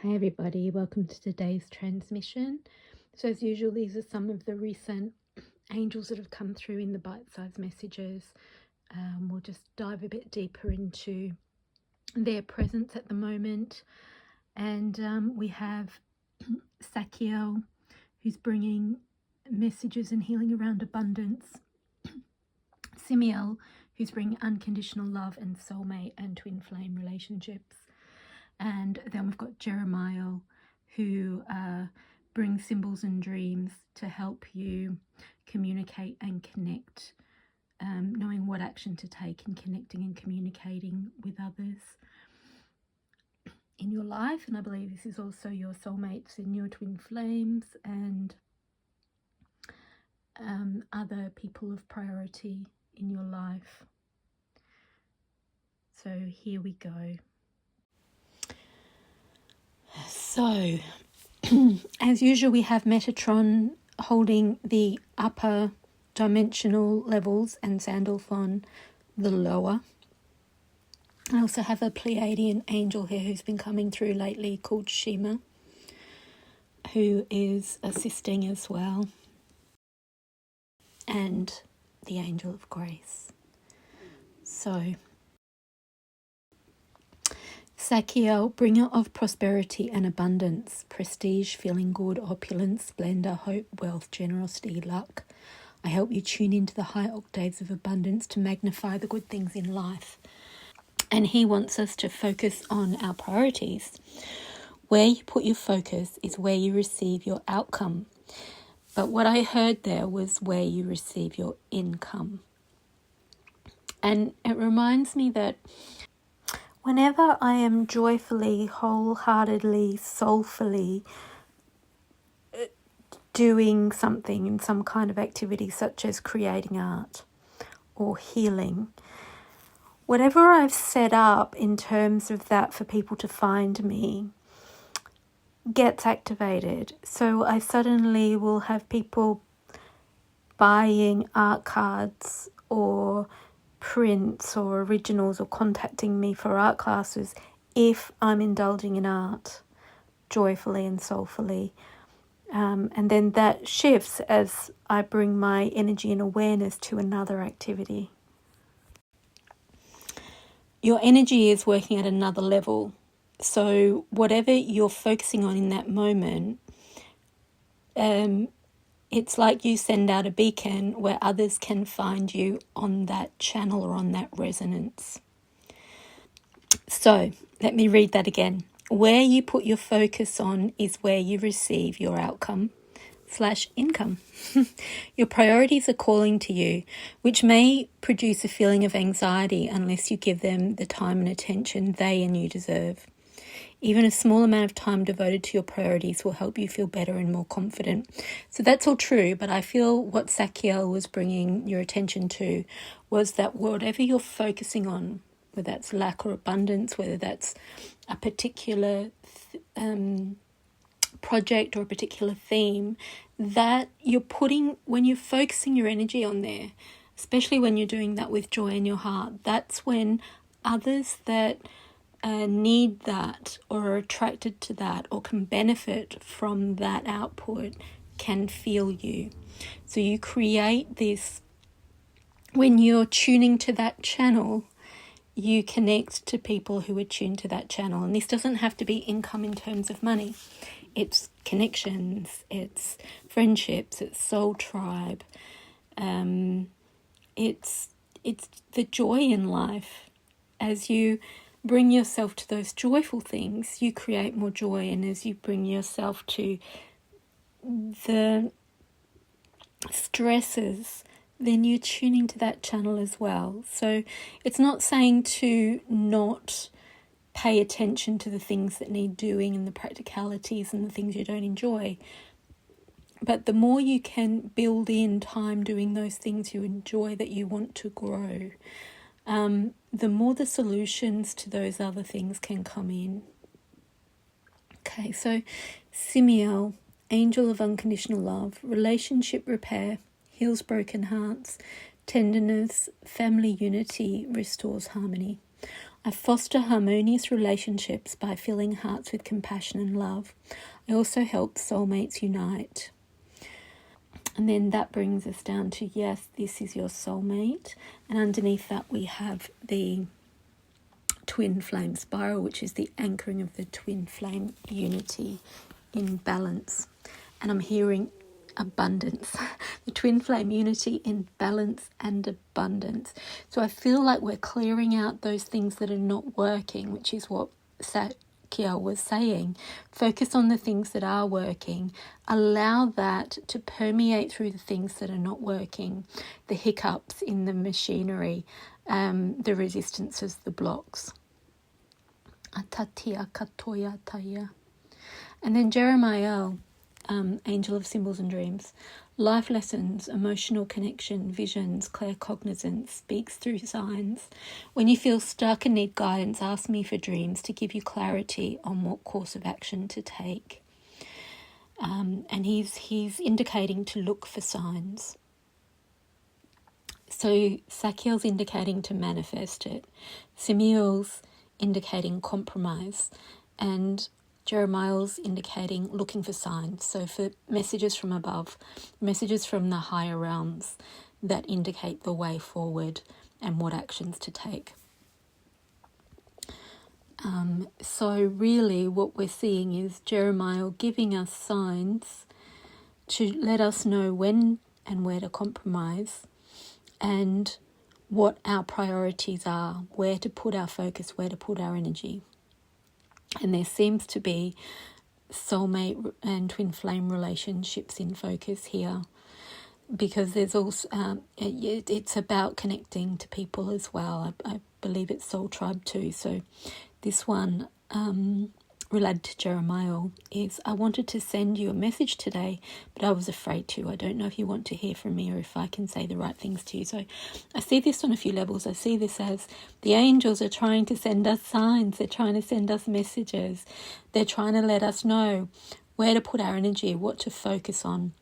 Hi everybody, welcome to today's transmission. So as usual, these are some of the recent angels that have come through in the bite-sized messages. We'll just dive a bit deeper into their presence at the moment. And we have Sakiel, who's bringing messages and healing around abundance. Simiel, who's bringing unconditional love and soulmate and twin flame relationships. And then we've got Jeremiah, who brings symbols and dreams to help you communicate and connect, knowing what action to take in connecting and communicating with others in your life. And I believe this is also your soulmates and your twin flames and other people of priority in your life. So here we go. So, as usual, we have Metatron holding the upper dimensional levels and Sandalphon the lower. I also have a Pleiadian angel here who's been coming through lately called Shima, who is assisting as well, and the angel of grace. So, Sakiel, bringer of prosperity and abundance, prestige, feeling good, opulence, splendor, hope, wealth, generosity, luck. I help you tune into the high octaves of abundance to magnify the good things in life. And he wants us to focus on our priorities. Where you put your focus is where you receive your outcome. But what I heard there was where you receive your income. And it reminds me that whenever I am joyfully, wholeheartedly, soulfully doing something in some kind of activity, such as creating art or healing, whatever I've set up in terms of that for people to find me gets activated. So I suddenly will have people buying art cards or prints or originals or contacting me for art classes if I'm indulging in art joyfully and soulfully. And then that shifts as I bring my energy and awareness to another activity. Your energy is working at another level. So whatever you're focusing on in that moment, it's like you send out a beacon where others can find you on that channel or on that resonance. So let me read that again. Where you put your focus on is where you receive your outcome / income. Your priorities are calling to you, which may produce a feeling of anxiety unless you give them the time and attention they and you deserve. Even a small amount of time devoted to your priorities will help you feel better and more confident. So that's all true, but I feel what Sakiel was bringing your attention to was that whatever you're focusing on, whether that's lack or abundance, whether that's a particular project or a particular theme, that you're putting, when you're focusing your energy on there, especially when you're doing that with joy in your heart, that's when others that need that or are attracted to that or can benefit from that output can feel you. So you create this, when you're tuning to that channel, you connect to people who are tuned to that channel. And this doesn't have to be income in terms of money. It's connections, it's friendships, it's soul tribe. It's the joy in life. As you bring yourself to those joyful things, you create more joy. And as you bring yourself to the stresses, then you're tuning to that channel as well. So it's not saying to not pay attention to the things that need doing and the practicalities and the things you don't enjoy. But the more you can build in time doing those things you enjoy that you want to grow, the more the solutions to those other things can come in. Okay, so Simiel, angel of unconditional love, relationship repair, heals broken hearts, tenderness, family unity, restores harmony. I foster harmonious relationships by filling hearts with compassion and love. I also help soulmates unite. And then that brings us down to, yes, this is your soulmate. And underneath that we have the twin flame spiral, which is the anchoring of the twin flame unity in balance. And I'm hearing abundance. The twin flame unity in balance and abundance. So I feel like we're clearing out those things that are not working, which is what Sakya was saying. Focus on the things that are working. Allow that to permeate through the things that are not working. The hiccups in the machinery, the resistances, the blocks. Atatia katoya taya. And then Jeremiah, angel of symbols and dreams. Life lessons, emotional connection, visions, claircognizance, speaks through signs. When you feel stuck and need guidance, ask me for dreams to give you clarity on what course of action to take. And he's indicating to look for signs. So Sakiel's indicating to manifest it. Semiel's indicating compromise. And Jeremiah's indicating looking for signs. So for messages from above, messages from the higher realms that indicate the way forward and what actions to take. So really what we're seeing is Jeremiah giving us signs to let us know when and where to compromise and what our priorities are, where to put our focus, where to put our energy. And there seems to be soulmate and twin flame relationships in focus here, because there's also it's about connecting to people as well. I believe it's soul tribe too. So this one related to Jeremiah is, I wanted to send you a message today, but I was afraid to. I don't know if you want to hear from me or if I can say the right things to you. So I see this on a few levels. I see this as the angels are trying to send us signs. They're trying to send us messages. They're trying to let us know where to put our energy, what to focus on,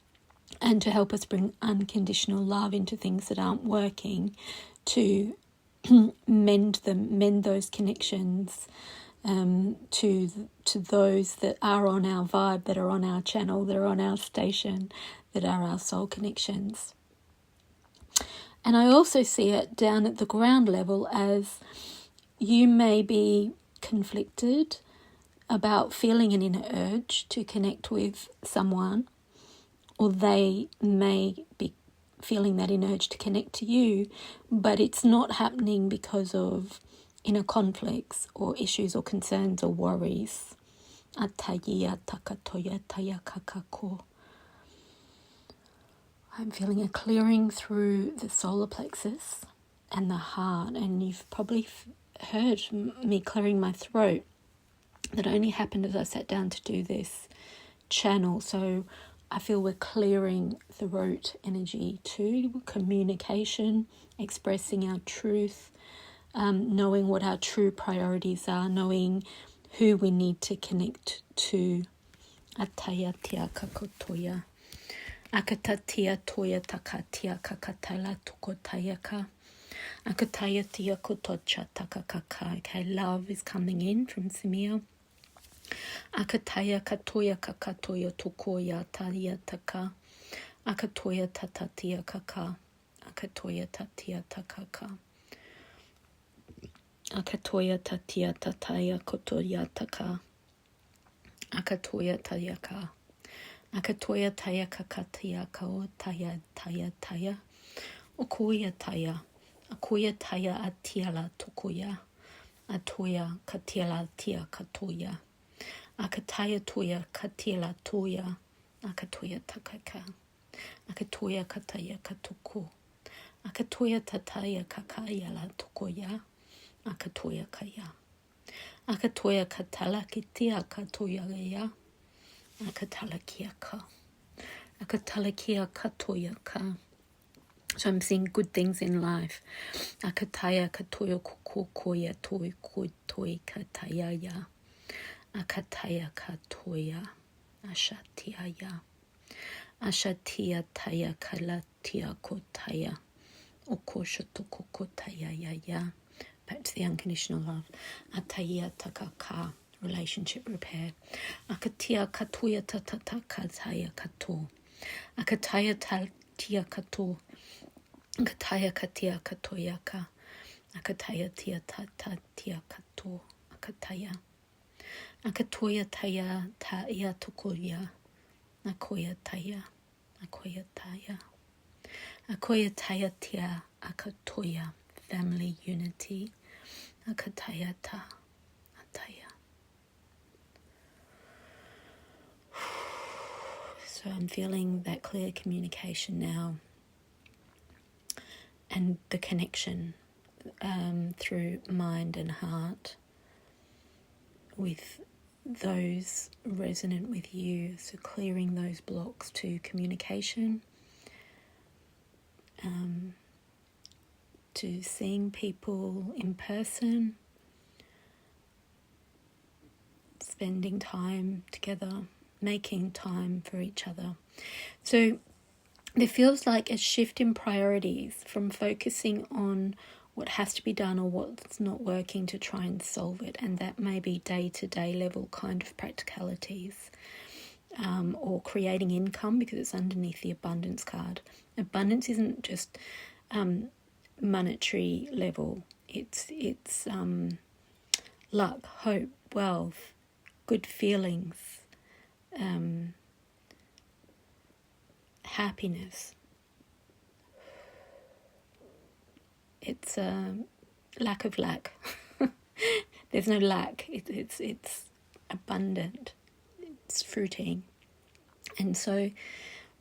and to help us bring unconditional love into things that aren't working, to mend those connections, to those that are on our vibe, that are on our channel, that are on our station, that are our soul connections. And I also see it down at the ground level as you may be conflicted about feeling an inner urge to connect with someone, or they may be feeling that inner urge to connect to you, but it's not happening because of inner conflicts or issues or concerns or worries. I'm feeling a clearing through the solar plexus and the heart, and you've probably heard me clearing my throat. That only happened as I sat down to do this channel. So I feel we're clearing throat energy too, communication, expressing our truth, knowing what our true priorities are, knowing who we need to connect to. Ataya tia kakotoya. Akatatia toya takatia kakatala tukotayaka. Akataya tia kotocha takakaka. Okay, love is coming in from Simia. Akataya katoya kakatoya tukoya talia taka. Akatoya tatatia kaka. Akatoya tatia takaka. Akatoya tatia tataya kotoya taka. Akatoya tayaka. Akatoya taya kakatia kao taya taya taya. Okoya taya. Akoya taya atiala tokoya. Atoya katiala tia katoya. Akataya toya katiala toya. Akatoya takaka. Akatoya kataya katoko. Akatoya tataya kakaya la tokoya. Akatoya kaya. Akatoya katala kitia katoya leya. Akatalakia ka. Akatalakia katoya ka. So I'm seeing good things in life. Akataya katoya kokoya toy koi kataya ya. Akataya katoya. Ashatiaya. Ashatia taya kalatia kotaya. Okosho tokokotaya ya ya. back to the unconditional love. Ataya takaka, relationship repair. Akatia katuya tatata kataya kato. Akataya taltia kato. Akataya katia katoyaka. Akataya tia tata tia kato. Akataya. Akatoya taya taya tokoya. Akoya taya. Akoya taya. Akoya taya tia. Akatoya. Family unity. Akataya ta. Ataya. So I'm feeling that clear communication now. And the connection through mind and heart with those resonant with you. So clearing those blocks to communication, to seeing people in person, spending time together, making time for each other. So there feels like a shift in priorities from focusing on what has to be done or what's not working to try and solve it. And that may be day-to-day level kind of practicalities, or creating income, because it's underneath the abundance card. Abundance isn't just monetary level. It's luck, hope, wealth, good feelings, happiness. It's a lack of lack. There's no lack. It's abundant. It's fruiting. And so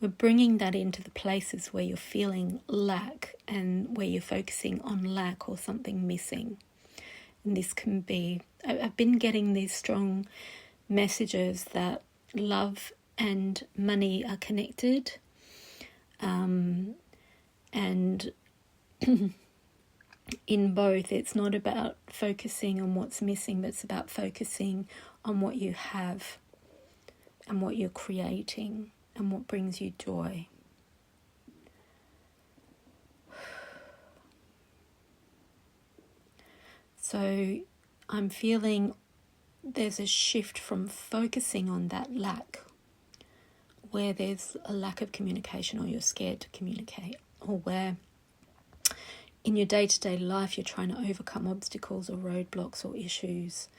we're bringing that into the places where you're feeling lack and where you're focusing on lack or something missing. And this can be, I've been getting these strong messages that love and money are connected. And in both, it's not about focusing on what's missing, but it's about focusing on what you have and what you're creating and what brings you joy. So I'm feeling there's a shift from focusing on that lack, where there's a lack of communication or you're scared to communicate, or where in your day-to-day life you're trying to overcome obstacles or roadblocks or issues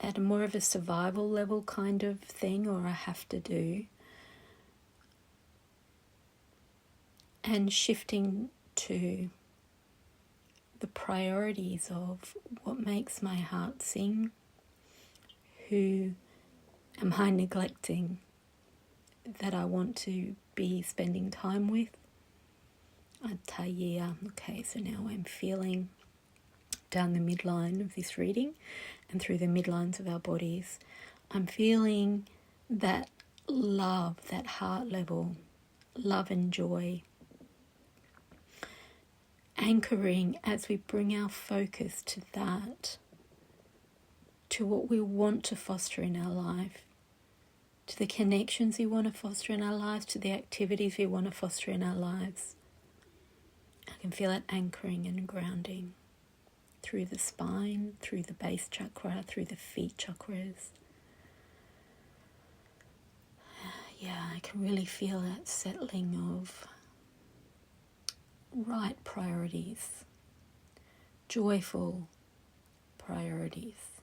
at a more of a survival level kind of thing, or I have to do. And shifting to the priorities of what makes my heart sing, who am I neglecting that I want to be spending time with. Okay, so now I'm feeling down the midline of this reading and through the midlines of our bodies. I'm feeling that love, that heart level, love and joy, anchoring as we bring our focus to that, to what we want to foster in our life, to the connections we want to foster in our lives, to the activities we want to foster in our lives. I can feel it anchoring and grounding through the spine, through the base chakra, through the feet chakras. Yeah, I can really feel that settling of right priorities, joyful priorities,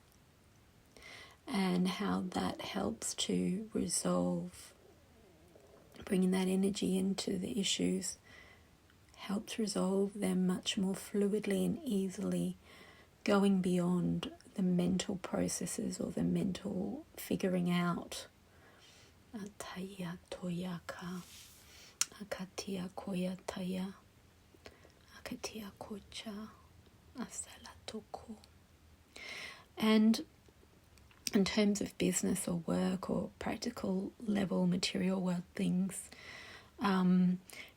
and how that helps to resolve, bringing that energy into the issues, helps resolve them much more fluidly and easily, going beyond the mental processes or the mental figuring out. Ataya toyaka, akatia koyataya, akatia kocha, asalatoko. And in terms of business or work or practical level material world things,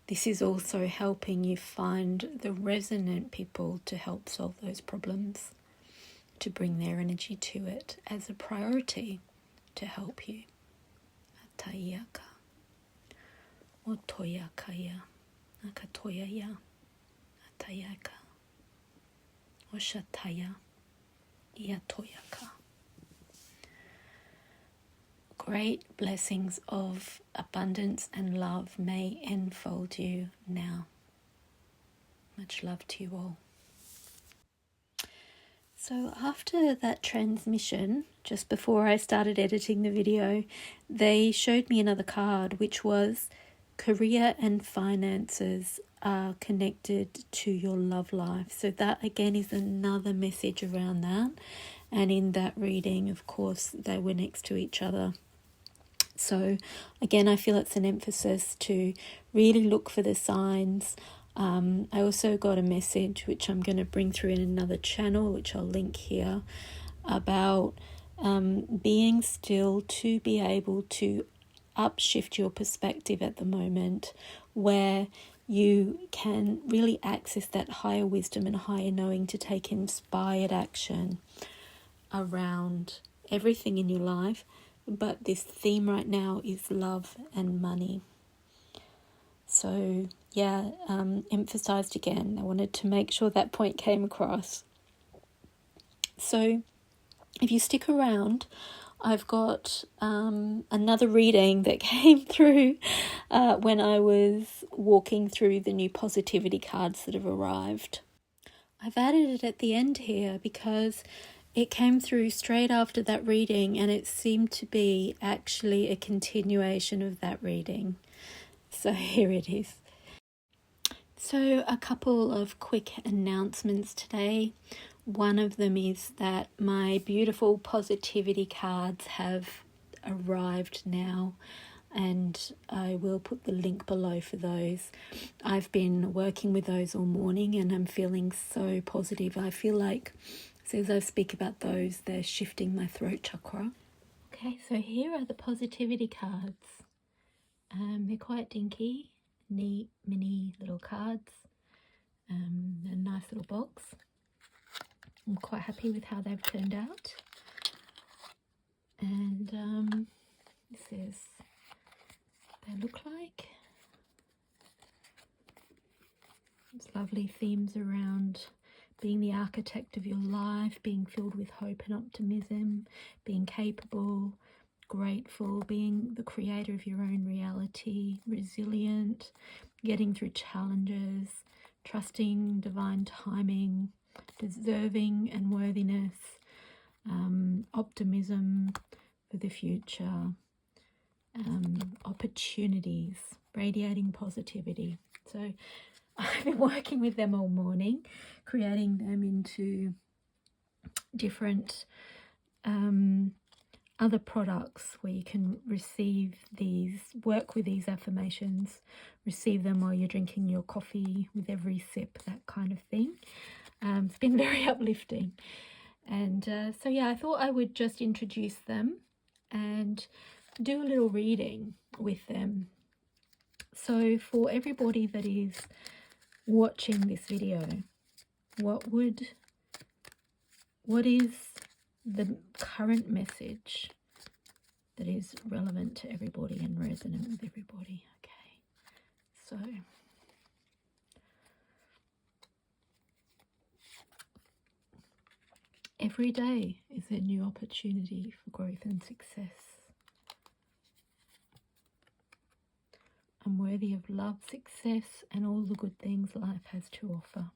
this is also helping you find the resonant people to help solve those problems, to bring their energy to it as a priority to help you. Atayaka, otoyakaya, akatoyaya, atayaka, Oshataya Yatoyaka. Great blessings of abundance and love may enfold you now. Much love to you all. So after that transmission, just before I started editing the video, they showed me another card, which was career and finances are connected to your love life. So that again is another message around that. And in that reading, of course, they were next to each other. So again, I feel it's an emphasis to really look for the signs. I also got a message, which I'm going to bring through in another channel, which I'll link here, about being still to be able to upshift your perspective at the moment, where you can really access that higher wisdom and higher knowing to take inspired action around everything in your life. But this theme right now is love and money. So yeah, emphasized again. I wanted to make sure that point came across. So if you stick around, I've got another reading that came through when I was walking through the new positivity cards that have arrived. I've added it at the end here because it came through straight after that reading, and it seemed to be actually a continuation of that reading. So here it is. So a couple of quick announcements today. One of them is that my beautiful positivity cards have arrived now, and I will put the link below for those. I've been working with those all morning and I'm feeling so positive. I feel like as I speak about those, they're shifting my throat chakra. Okay, so here are the positivity cards. They're quite dinky, neat, mini little cards. A nice little box. I'm quite happy with how they've turned out. And this is what they look like. There's lovely themes around being the architect of your life, being filled with hope and optimism, being capable, grateful, being the creator of your own reality, resilient, getting through challenges, trusting divine timing, deserving and worthiness, optimism for the future, opportunities, radiating positivity. So I've been working with them all morning, creating them into different other products where you can receive these, work with these affirmations, receive them while you're drinking your coffee with every sip, that kind of thing. It's been very uplifting. And so yeah, I thought I would just introduce them and do a little reading with them. So for everybody that is watching this video, what is the current message that is relevant to everybody and resonant with everybody? Okay, so every day is a new opportunity for growth and success. I'm worthy of love, success, and all the good things life has to offer.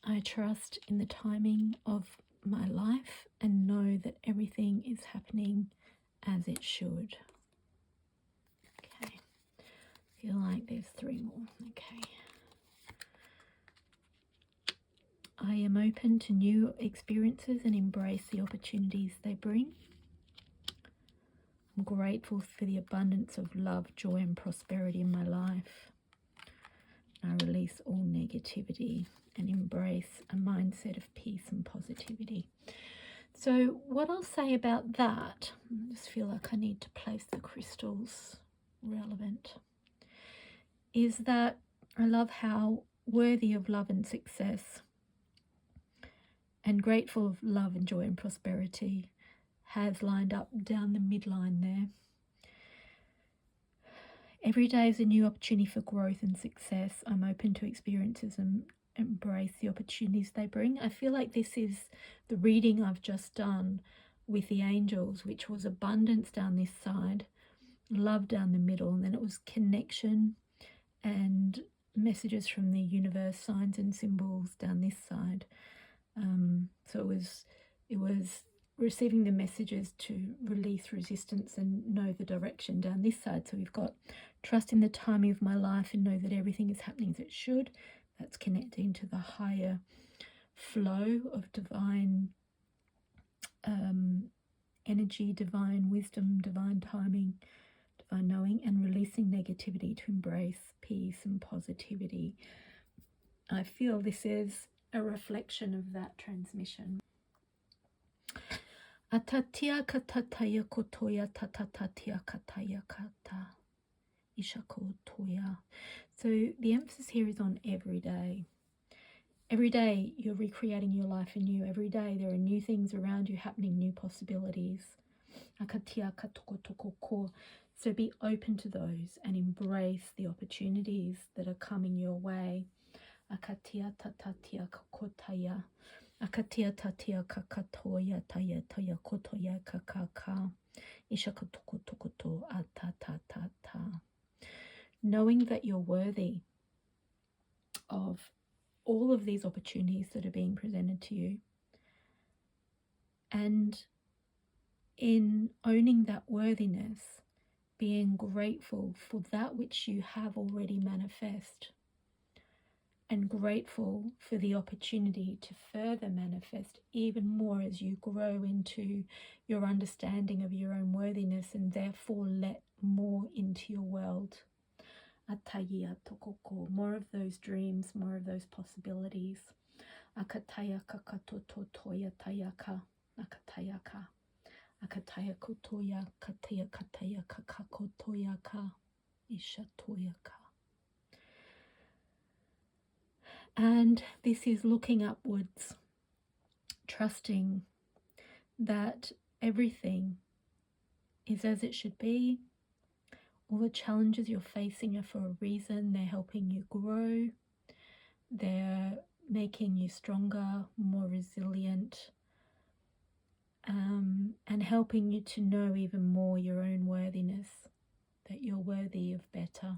I trust in the timing of my life and know that everything is happening as it should. Okay, feel like there's 3 more. Okay. I am open to new experiences and embrace the opportunities they bring. I'm grateful for the abundance of love, joy, and prosperity in my life. I release all negativity and embrace a mindset of peace and positivity. So what I'll say about that, I just feel like I need to place the crystals relevant, is that I love how worthy of love and success and grateful of love and joy and prosperity has lined up down the midline there. Every day is a new opportunity for growth and success. I'm open to experiences and embrace the opportunities they bring. I feel like this is the reading I've just done with the angels, which was abundance down this side, love down the middle, and then it was connection and messages from the universe, signs and symbols down this side. So it was receiving the messages to release resistance and know the direction down this side. So we've got trust in the timing of my life and know that everything is happening as it should. That's connecting to the higher flow of divine energy, divine wisdom, divine timing, divine knowing, and releasing negativity to embrace peace and positivity. I feel this is a reflection of that transmission. Atatia katataya kotoya tatatatia kataya kata ishako toya. So the emphasis here is on every day. Every day you're recreating your life anew. Every day there are new things around you happening, new possibilities. Akatia katokotoko. So be open to those and embrace the opportunities that are coming your way. Akatia tatatia kokotaya. Akatia tatia kakatoya taya toya kotoya kakaka. Ishakatokotokoto atatatata. Knowing that you're worthy of all of these opportunities that are being presented to you, and in owning that worthiness, being grateful for that which you have already manifest, and grateful for the opportunity to further manifest even more as you grow into your understanding of your own worthiness and therefore let more into your world. Ataya tokoko, more of those dreams, more of those possibilities. Akataya kakatoto toya tayaka, akatayaka. Akataya kotoya, kataya kataya kakakotoyaka, ishatoyaka. And this is looking upwards, trusting that everything is as it should be. All the challenges you're facing are for a reason. They're helping you grow. They're making you stronger, more resilient, and helping you to know even more your own worthiness, that you're worthy of better,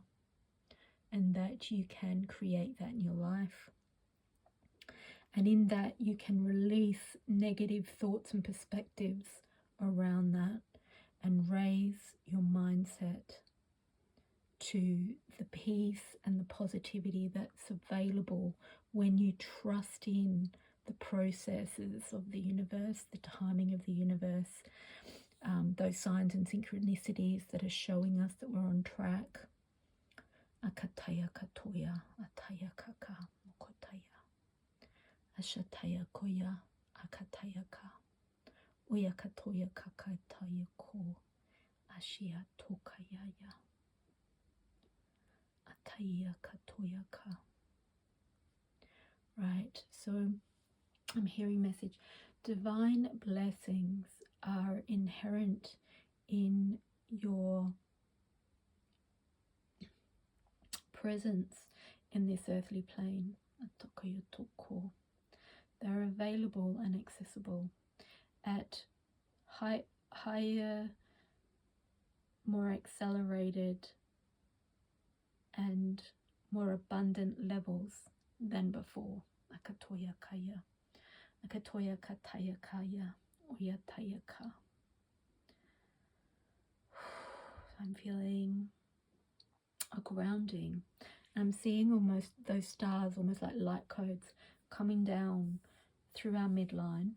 and that you can create that in your life. And in that you can release negative thoughts and perspectives around that and raise your mindset to the peace and the positivity that's available when you trust in the processes of the universe, the timing of the universe, those signs and synchronicities that are showing us that we're on track. Akataya katoya, ataya kaka, mokotaya. Ashataya koya, akataya ka. Oya katoya kakataya ko. Ashia tokayaya. Ataya katoya ka. Right, so I'm hearing message. Divine blessings are inherent in your presence in this earthly plane. They're available and accessible at higher, more accelerated and more abundant levels than before. Akatoya kaya. Akatoya kataya kaya. Oyataya ka. I'm feeling a grounding. I'm seeing almost those stars, almost like light codes, coming down through our midline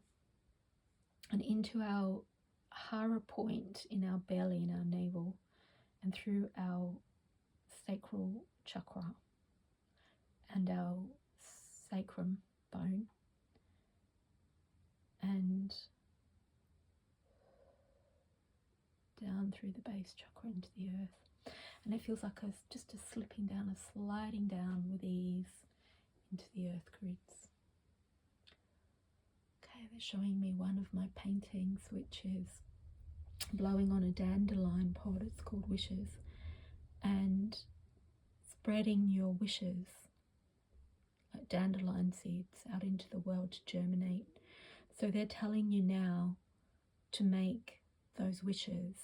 and into our hara point in our belly, in our navel, and through our sacral chakra and our sacrum bone, and down through the base chakra into the earth. And it feels like just a slipping down, a sliding down with ease into the earth grids. Okay, they're showing me one of my paintings, which is blowing on a dandelion pod. It's called Wishes. and spreading your wishes like dandelion seeds out into the world to germinate. So they're telling you now to make those wishes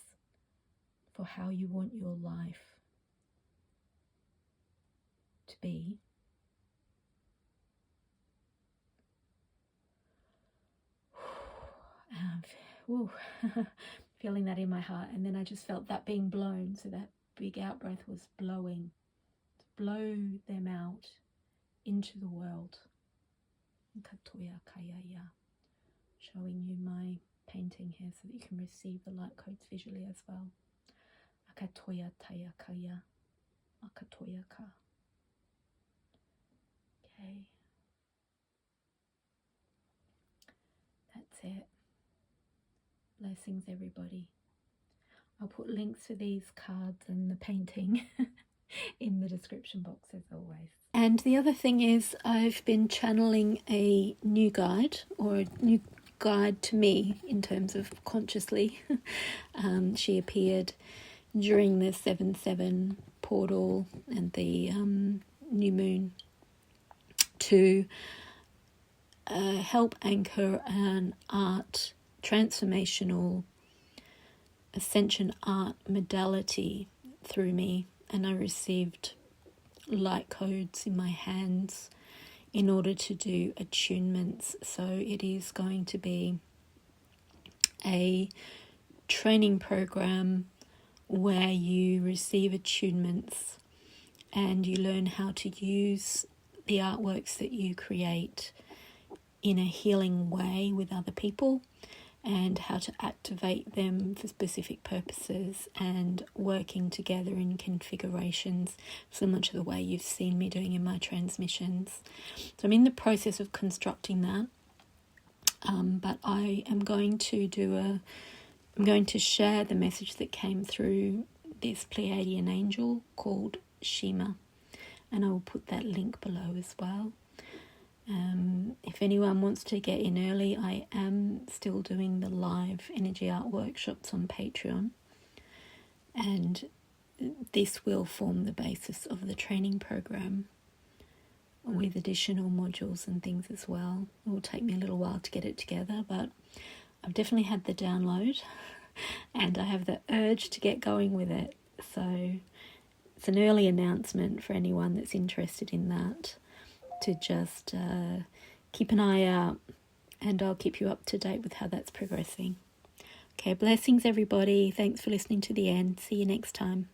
for how you want your life to be. Feeling that in my heart, and then I just felt that being blown. So that big out breath was blowing, to blow them out into the world. Showing you my painting here so that you can receive the light codes visually as well. Akatoya taya kaya, akatoya ka. Okay, that's it. Blessings, everybody. I'll put links for these cards and the painting in the description box as always. And the other thing is, I've been channeling a new guide, or a new guide to me in terms of consciously. She appeared during the 7/7 portal and the new moon to help anchor an art, transformational ascension art modality through me, and I received light codes in my hands in order to do attunements. So it is going to be a training program where you receive attunements and you learn how to use the artworks that you create in a healing way with other people, and how to activate them for specific purposes, and working together in configurations similar to the way you've seen me doing in my transmissions. So I'm in the process of constructing that, but I am going to I'm going to share the message that came through this Pleiadian angel called Shima, and I will put that link below as well. If anyone wants to get in early, I am still doing the live energy art workshops on Patreon, and this will form the basis of the training program with additional modules and things as well. It will take me a little while to get it together, but I've definitely had the download and I have the urge to get going with it. So it's an early announcement for anyone that's interested in that, to just keep an eye out, and I'll keep you up to date with how that's progressing. Okay, blessings everybody. Thanks for listening to the end. See you next time.